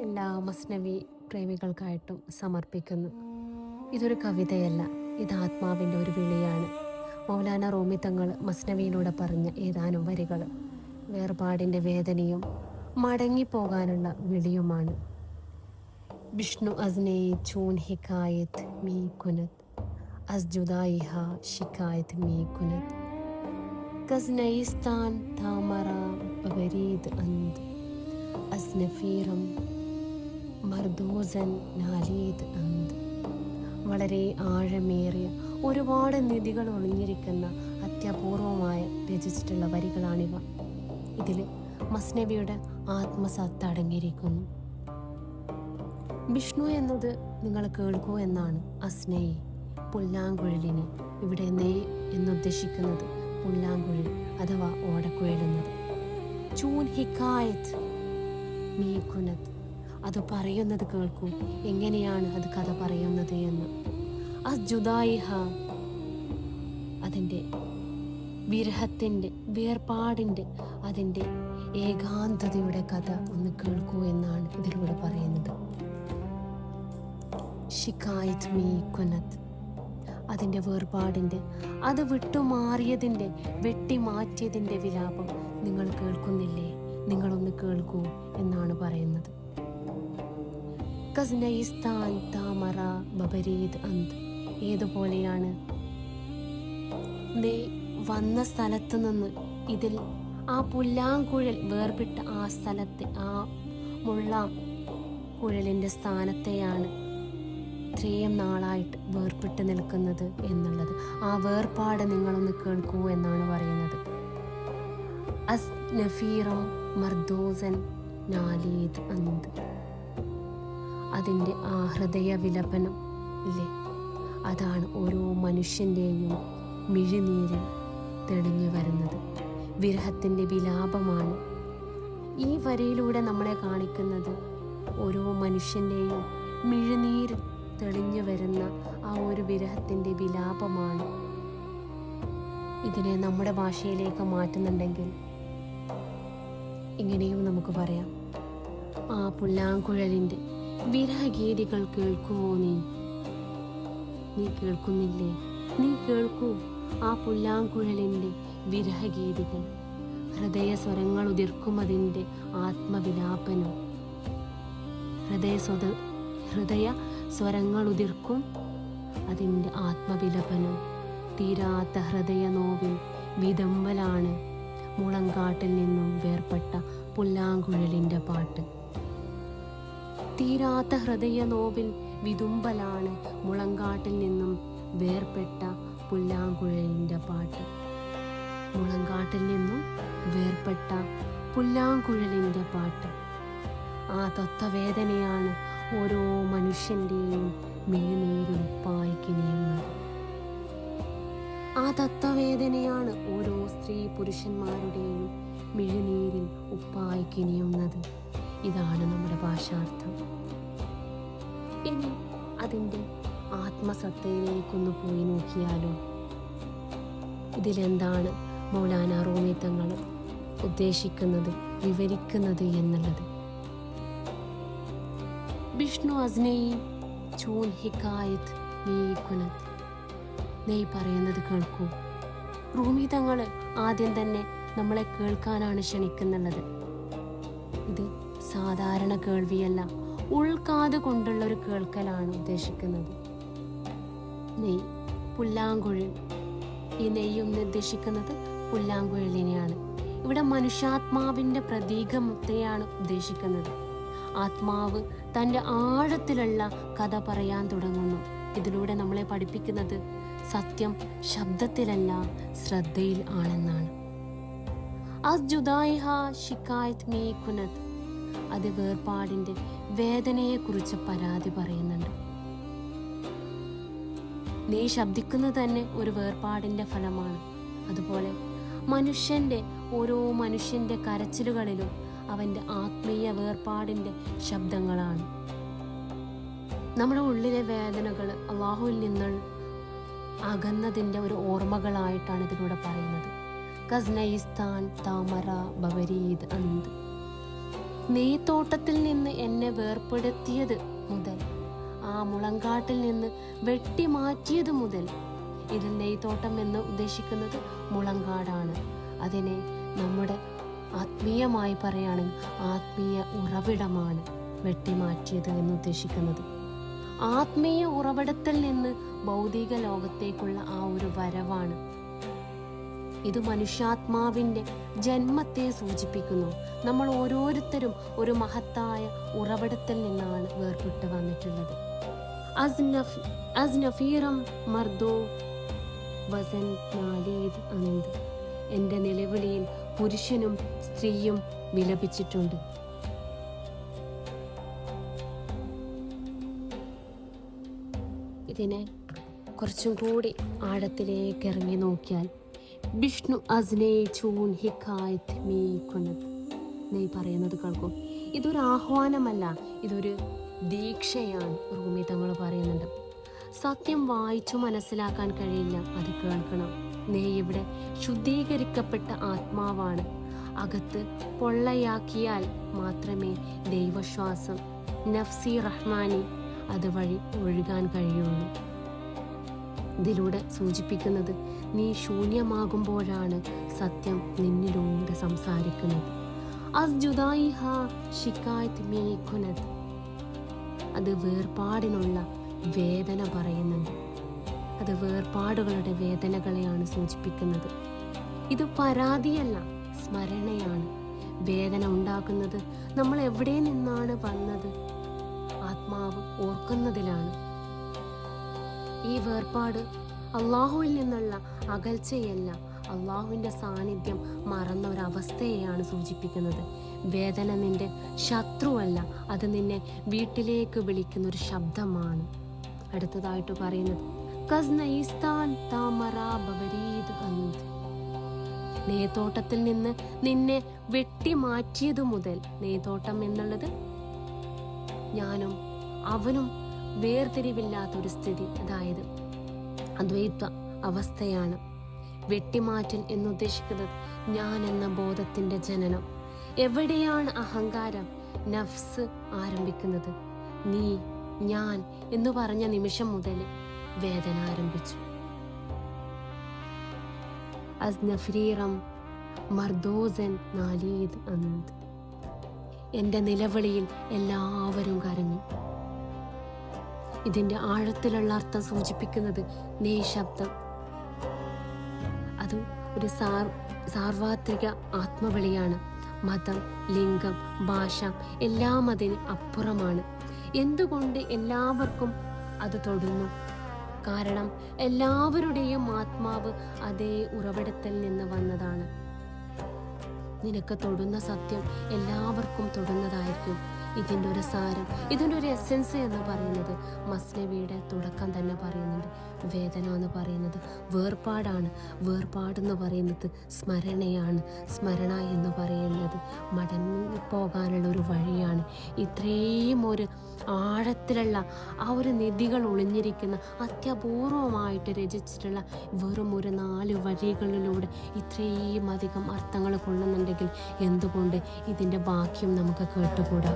എല്ലാ മസ്നവി പ്രേമികൾക്കായിട്ടും സമർപ്പിക്കുന്നു. ഇതൊരു കവിതയല്ല, ഇത് ആത്മാവിൻ്റെ ഒരു വിളിയാണ്. മൗലാന റൂമി തങ്ങൾ മസ്നവിയിലൂടെ പറഞ്ഞ ഏതാനും വരികൾ വേർപാടിൻ്റെ വേദനയും മടങ്ങിപ്പോകാനുള്ള വിളിയുമാണ്. ബിഷ്ണു അസ്നെ ചൂൻ ഹിക്കായത്ത് മീ കുനത് അസ് ജുദായിഹ ഷിക്കായത്ത് മീ കുനത് കസ്നയിസ്ഥാൻ താമറ ബരീദ് അന്ത് അസ്നഫീറം മർദോസൻ നാലീദ് അന്ത്. വളരെ ആഴമേറിയ ഒരുപാട് നിധികൾ ഒളിഞ്ഞിരിക്കുന്ന അത്യപൂർവമായ രചിച്ചിട്ടുള്ള വരികളാണിവ. ഇതിൽ മസ്നവിയുടെ ആത്മസത്ത അടങ്ങിയിരിക്കുന്നു. വിഷ്ണു എന്നത് നിങ്ങൾ കേൾക്കൂ എന്നാണ് അസ്നയെ പുല്ലാങ്കുഴലിന്. ഇവിടെ നെയ് എന്നുദ്ദേശിക്കുന്നത് പുല്ലാങ്കുഴൽ അഥവാ ഓടക്കുഴലുന്നത്. ചൂൻ ഹിക്കായത്ത് മീ കുനത്, അത് പറയുന്നത് കേൾക്കൂ, എങ്ങനെയാണ് അത് കഥ പറയുന്നത് എന്ന്. അസ് ജുദായിഹ, അതിൻ്റെ വിരഹത്തിൻ്റെ വേർപാടിൻ്റെ അതിൻ്റെ ഏകാന്തതയുടെ കഥ ഒന്ന് കേൾക്കൂ എന്നാണ് ഇതിലൂടെ പറയുന്നത്. ഷിക്കായത്ത് മീ കുനത്, അതിൻ്റെ വേർപാടിൻ്റെ, അത് വിട്ടുമാറിയതിൻ്റെ, വെട്ടിമാറ്റിയതിൻ്റെ വിലാപം നിങ്ങൾ കേൾക്കുന്നില്ലേ? നിങ്ങളൊന്ന് കേൾക്കൂ എന്നാണ് പറയുന്നത്. കസ്നയിസ്ഥാൻ താമറ ബബരീദ് അന്ത്, ഏതുപോലെയാണ് നീ വന്ന സ്ഥലത്ത് നിന്ന് ഇതിൽ ആ പുല്ലാങ്കുഴൽ വേർപെട്ട ആ സ്ഥലത്തെ ആ മുള്ളാം കുഴലിൻ്റെ സ്ഥാനത്തെയാണ് ഇത്രയും നാളായിട്ട് വേർപെട്ട് നിൽക്കുന്നത് എന്നുള്ളത്. ആ വേർപാട് നിങ്ങളൊന്ന് കേൾക്കൂ എന്നാണ് പറയുന്നത്. അസ് നഫീറം മർദോസൻ നാലീദ് അന്ത്, അതിൻ്റെ ആ ഹൃദയ വിലപനം ഇല്ലേ, അതാണ് ഓരോ മനുഷ്യൻ്റെയും മിഴിനീരിൽ തെളിഞ്ഞു വരുന്നത്. വിരഹത്തിൻ്റെ വിലാപമാണ് ഈ വരിയിലൂടെ നമ്മളെ കാണിക്കുന്നത്. ഓരോ മനുഷ്യൻ്റെയും മിഴിനീരിൽ തെളിഞ്ഞു വരുന്ന ആ ഒരു വിരഹത്തിൻ്റെ വിലാപമാണ്. ഇതിനെ നമ്മുടെ ഭാഷയിലേക്ക് മാറ്റുന്നുണ്ടെങ്കിൽ ഇങ്ങനെയും നമുക്ക് പറയാം. ആ പുല്ലാങ്കുഴലിൻ്റെ വിരഹഗീതികൾ കേൾക്കുമോ? നീ കേൾക്കുന്നില്ലേ? നീ കേൾക്കൂ ആ പുല്ലാങ്കുഴലിൻ്റെ വിരഹഗീതികൾ. ഹൃദയസ്വരങ്ങൾ ഉതിർക്കുമതിൻ്റെ ആത്മവിലാപനം. ഹൃദയ സ്വരങ്ങൾ ഉതിർക്കും അതിൻ്റെ ആത്മവിലപനം. തീരാത്ത ഹൃദയ നോവിൽ വിതമ്പലാണ് മുളങ്കാട്ടിൽ നിന്നും വേർപെട്ട പുല്ലാങ്കുഴലിൻ്റെ പാട്ട്. തീരാത്ത ഹൃദയ നോവിൽ വിതുമ്പലാണ് മുളങ്കാട്ടിൽ നിന്നും വേർപെട്ട പുല്ലാങ്കുഴലിൻ്റെ പാട്ട്. മുളങ്കാട്ടിൽ നിന്നും വേർപെട്ട പുല്ലാങ്കുഴലിൻ്റെ പാട്ട്. ആ തത്വവേദനയാണ് ഓരോ മനുഷ്യൻ്റെയും മിഴിനീരിൽ ഉപ്പായി കിനിയുന്നത്. ആ തത്വവേദനയാണ് ഓരോ സ്ത്രീ പുരുഷന്മാരുടെയും മിഴിനീരിൽ ഉപ്പായി കിനിയുന്നത്. ഇതാണ് നമ്മുടെ ഭാഷാർത്ഥം. ഇനി അതിൻ്റെ ആത്മസത്തയിലേക്കൊന്ന് പോയി നോക്കിയാലോ? ഇതിലെന്താണ് മൗലാന റൂമി തങ്ങൾ ഉദ്ദേശിക്കുന്നത്, വിവരിക്കുന്നത് എന്നുള്ളത്. ബിഷ്ണു അസ്നെ ചൂൻ ഹിക്കായത്ത് മീ കുനത്, നീ പറയുന്നത് കേൾക്കൂ. റൂമി തങ്ങൾ ആദ്യം തന്നെ നമ്മളെ കേൾക്കാനാണ് ക്ഷണിക്കുന്നുള്ളത്. ഇത് സാധാരണ കേൾവിയല്ല, ഉൾക്കാത് കൊണ്ടുള്ള ഒരു കേൾക്കലാണ് ഉദ്ദേശിക്കുന്നത്. നെയ് പുല്ലാങ്കുഴൽ, ഈ നെയ്യൊന്ന് ഉദ്ദേശിക്കുന്നത് പുല്ലാങ്കുഴലിനെയാണ്. ഇവിടെ മനുഷ്യാത്മാവിൻ്റെ പ്രതീകത്തെയാണ് ഉദ്ദേശിക്കുന്നത്. ആത്മാവ് തൻ്റെ ആഴത്തിലുള്ള കഥ പറയാൻ തുടങ്ങുന്നു. ഇതിലൂടെ നമ്മളെ പഠിപ്പിക്കുന്നത് സത്യം ശബ്ദത്തിലല്ല ശ്രദ്ധയിൽ ആണെന്നാണ്. അസ് ജുദായിഹ ഷിക്കായത്ത് മീ കുനത്, അത് വേർപാടിൻ്റെ വേദനയെക്കുറിച്ച് പരാതി പറയുന്നുണ്ട്. നീ ശബ്ദിക്കുന്നത് തന്നെ ഒരു വേർപാടിൻ്റെ ഫലമാണ്. അതുപോലെ ഓരോ മനുഷ്യൻ്റെ കരച്ചിലുകളിലും അവൻ്റെ ആത്മീയ വേർപാടിൻ്റെ ശബ്ദങ്ങളാണ്. നമ്മുടെ ഉള്ളിലെ വേദനകൾ അള്ളാഹുവിൽ നിന്ന് അകന്നതിൻ്റെ ഒരു ഓർമ്മകളായിട്ടാണ് ഇതിലൂടെ പറയുന്നത്. കസ്നയിസ്ഥാൻ താമറ ബവരീദ് അന്ത്, നെയ്ത്തോട്ടത്തിൽ നിന്ന് എന്നെ വേർപ്പെടുത്തിയത് മുതൽ, ആ മുളങ്കാട്ടിൽ നിന്ന് വെട്ടിമാറ്റിയത് മുതൽ. ഇതിൽ നെയ്ത്തോട്ടം എന്ന് ഉദ്ദേശിക്കുന്നത് മുളങ്കാടാണ്. അതിനെ നമ്മുടെ ആത്മീയമായി പറയുകയാണെങ്കിൽ ആത്മീയ ഉറവിടമാണ് വെട്ടിമാറ്റിയത് എന്ന് ഉദ്ദേശിക്കുന്നത്. ആത്മീയ ഉറവിടത്തിൽ നിന്ന് ഭൗതിക ലോകത്തേക്കുള്ള ആ ഒരു വരവാണ്. ഇത് മനുഷ്യാത്മാവിൻ്റെ ജന്മത്തെ സൂചിപ്പിക്കുന്നു. നമ്മൾ ഓരോരുത്തരും ഒരു മഹത്തായ ഉറവിടത്തിൽ നിന്നാണ് വേർപെട്ട് വന്നിട്ടുള്ളത്. അസ്നഫീറം മർദോ വസൻ നാലീദ് അന്ത്. എൻ്റെ നിലവിളിയിൽ പുരുഷനും സ്ത്രീയും വിലപിച്ചിട്ടുണ്ട്. ഇതിനെ കുറച്ചും കൂടി ആഴത്തിലേക്ക് ഇറങ്ങി നോക്കിയാൽ വിഷ്ണു അസ്നെ ചൂൺ ഹിക്കായത് മീ കൊന്നത് നീ പറയുന്നത് കേൾക്കും. ഇതൊരു ആഹ്വാനമല്ല, ഇതൊരു ദീക്ഷയാണ്. റൂമി തങ്ങൾ പറയുന്നുണ്ട്, സത്യം വായിച്ചു മനസ്സിലാക്കാൻ കഴിയില്ല, അത് കേൾക്കണം. നീ ഇവിടെ ശുദ്ധീകരിക്കപ്പെട്ട ആത്മാവാണ്. അകത്ത് പൊള്ളയാക്കിയാൽ മാത്രമേ ദൈവശ്വാസം നഫ്സി റഹ്മാനി അതുവഴി ഒഴുകാൻ കഴിയുള്ളൂ. ഇതിലൂടെ സൂചിപ്പിക്കുന്നത് നീ ശൂന്യമാകുമ്പോഴാണ് സത്യം നിന്നിലൂടെ സംസാരിക്കുന്നത്. അത് വേർപാടിനുള്ള വേദന പറയുന്നുണ്ട്. അത് വേർപാടുകളുടെ വേദനകളെയാണ് സൂചിപ്പിക്കുന്നത്. ഇത് പരാതിയല്ല, സ്മരണയാണ്. വേദന ഉണ്ടാക്കുന്നത് നമ്മൾ എവിടെ നിന്നാണ് വന്നത്, ആത്മാവ് ഓർക്കുന്നതിലാണ്. ഈ വേർപാട് അള്ളാഹുവിൽ നിന്നുള്ള അകൽച്ചയല്ല, അള്ളാഹുവിൻ്റെ സാന്നിധ്യം മറന്ന ഒരവസ്ഥയെയാണ് സൂചിപ്പിക്കുന്നത്. വേദന നിന്റെ ശത്രുവല്ല, അത് നിന്നെ വീട്ടിലേക്ക് വിളിക്കുന്ന ഒരു ശബ്ദമാണ്. അടുത്തതായിട്ട് പറയുന്നത് നെയ്ത്തോട്ടത്തിൽ നിന്ന് നിന്നെ വെട്ടിമാറ്റിയതു മുതൽ. നെയ്ത്തോട്ടം എന്നുള്ളത് ഞാനും അവനും വേർതിരിവില്ലാത്തൊരു സ്ഥിതി, അതായത് അദ്വൈത്വ അവസ്ഥയാണ്. വെട്ടിമാറ്റൽ എന്നുദ്ദേശിക്കുന്നത് ഞാൻ എന്ന ബോധത്തിന്റെ ജനനം. എവിടെയാണ് അഹങ്കാരം, നഫ്സ് ആരംഭിക്കുന്നത്? നീ, ഞാൻ എന്ന് പറഞ്ഞ നിമിഷം മുതൽ വേദന ആരംഭിച്ചു. അസ്നഫ്രീറം മർദോസൻ നാലീദ് അന്ത്. എൻ്റെ നിലവിളിയിൽ എല്ലാവരും കരഞ്ഞു. ഇതിൻ്റെ ആഴത്തിലുള്ള അർത്ഥം സൂചിപ്പിക്കുന്നത് നിശബ്ദം. അത് ഒരു സാർവത്രിക ആത്മവിളിയാണ്. മതം, ലിംഗം, ഭാഷ എല്ലാം അതിന് അപ്പുറമാണ്. എന്തുകൊണ്ട് എല്ലാവർക്കും അത് തൊടുന്നു? കാരണം എല്ലാവരുടെയും ആത്മാവ് അതേ ഉറവിടത്തിൽ നിന്ന് വന്നതാണ്. നിനക്ക് തൊടുന്ന സത്യം എല്ലാവർക്കും തൊടുന്നതായിരിക്കും. ഇതിൻ്റെ ഒരു സാരം, ഇതിൻ്റെ ഒരു എസെൻസ് എന്ന് പറയുന്നത് മസ്നവിയുടെ തുടക്കം തന്നെ പറയുന്നുണ്ട്. വേദന എന്ന് പറയുന്നത് വേർപാടാണ്. വേർപാടെന്ന് പറയുന്നത് സ്മരണയാണ്. സ്മരണ എന്ന് പറയുന്നത് മടങ്ങി പോകാനുള്ള ഒരു വഴിയാണ്. ഇത്രയും ഒരു ആഴത്തിലുള്ള ആ ഒരു നിധികൾ ഒളിഞ്ഞിരിക്കുന്ന അത്യപൂർവമായിട്ട് രചിച്ചിട്ടുള്ള വെറും ഒരു 4 വരികളിലൂടെ ഇത്രയും അധികം അർത്ഥങ്ങൾ കൊള്ളുന്നുണ്ടെങ്കിൽ എന്തുകൊണ്ട് ഇതിൻ്റെ ബാക്കിയും നമുക്ക് കേട്ടുകൂടാ?